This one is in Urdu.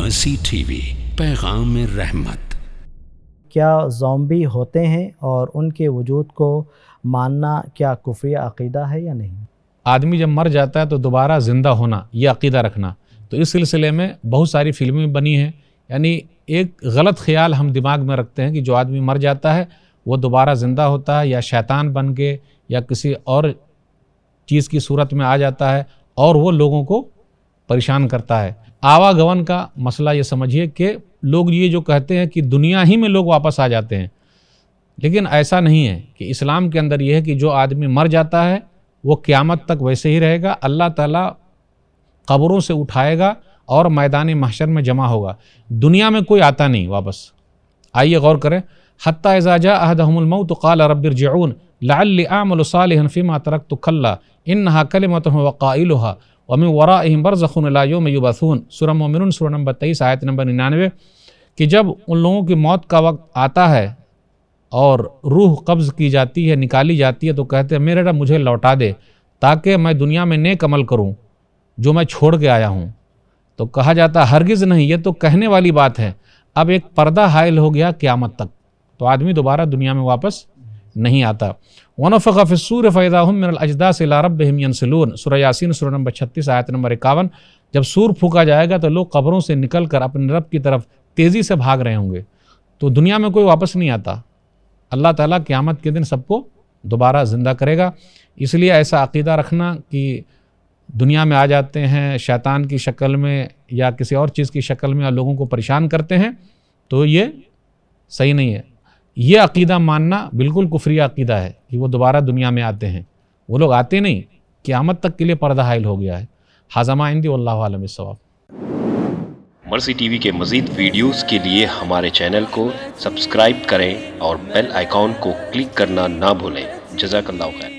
مرسی ٹی وی، پیغام رحمت۔ کیا زومبی ہوتے ہیں اور ان کے وجود کو ماننا کیا کفری عقیدہ ہے یا نہیں؟ آدمی جب مر جاتا ہے تو دوبارہ زندہ ہونا، یہ عقیدہ رکھنا، تو اس سلسلے میں بہت ساری فلمیں بنی ہیں۔ یعنی ایک غلط خیال ہم دماغ میں رکھتے ہیں کہ جو آدمی مر جاتا ہے وہ دوبارہ زندہ ہوتا ہے، یا شیطان بن کے یا کسی اور چیز کی صورت میں آ جاتا ہے اور وہ لوگوں کو پریشان کرتا ہے۔ آواگمن کا مسئلہ یہ سمجھیے کہ لوگ یہ جو کہتے ہیں کہ دنیا ہی میں لوگ واپس آ جاتے ہیں، لیکن ایسا نہیں ہے۔ کہ اسلام کے اندر یہ ہے کہ جو آدمی مر جاتا ہے وہ قیامت تک ویسے ہی رہے گا، اللہ تعالیٰ قبروں سے اٹھائے گا اور میدان محشر میں جمع ہوگا، دنیا میں کوئی آتا نہیں واپس۔ آئیے غور کریں، حتی اذا جاء احدهم الموت قال رب ارجعون لعلی اعمل صالحا فيما تركت كلا انها كلمة هو قائلها ومن ورائهم برزخ الى يوم يبعثون، سورہ مومنون سورہ نمبر 23 آیت نمبر 99، کہ جب ان لوگوں کی موت کا وقت آتا ہے اور روح قبض کی جاتی ہے، نکالی جاتی ہے، تو کہتے ہیں میرے رب مجھے لوٹا دے تاکہ میں دنیا میں نیک عمل کروں جو میں چھوڑ کے آیا ہوں۔ تو کہا جاتا ہے ہرگز نہیں، یہ تو کہنے والی بات ہے، اب ایک پردہ حائل ہو گیا قیامت تک، تو آدمی دوبارہ دنیا میں واپس نہیں آتا۔ وَنَفَخَ فِي الصُّورِ فَإِذَا هُم مِّنَ الْأَجْدَاثِ إِلَىٰ رَبِّهِمْ يَنْسِلُونَ، سورہ یاسین سورہ نمبر 36 آیت نمبر 51، جب سور پھونکا جائے گا تو لوگ قبروں سے نکل کر اپنے رب کی طرف تیزی سے بھاگ رہے ہوں گے۔ تو دنیا میں کوئی واپس نہیں آتا، اللہ تعالیٰ قیامت کے دن سب کو دوبارہ زندہ کرے گا۔ اس لیے ایسا عقیدہ رکھنا کہ دنیا میں آ جاتے ہیں شیطان کی شکل میں یا کسی اور چیز کی شکل میں اور لوگوں کو پریشان کرتے ہیں، تو یہ صحیح نہیں ہے۔ یہ عقیدہ ماننا بالکل کفری عقیدہ ہے کہ وہ دوبارہ دنیا میں آتے ہیں، وہ لوگ آتے نہیں، قیامت تک کے لیے پردہ حائل ہو گیا ہے۔ ھذا ما عندی واللہ اعلم بالصواب۔ مرسی ٹی وی کے مزید ویڈیوز کے لیے ہمارے چینل کو سبسکرائب کریں اور بیل آئیکن کو کلک کرنا نہ بھولیں۔ جزاک اللہ خیر۔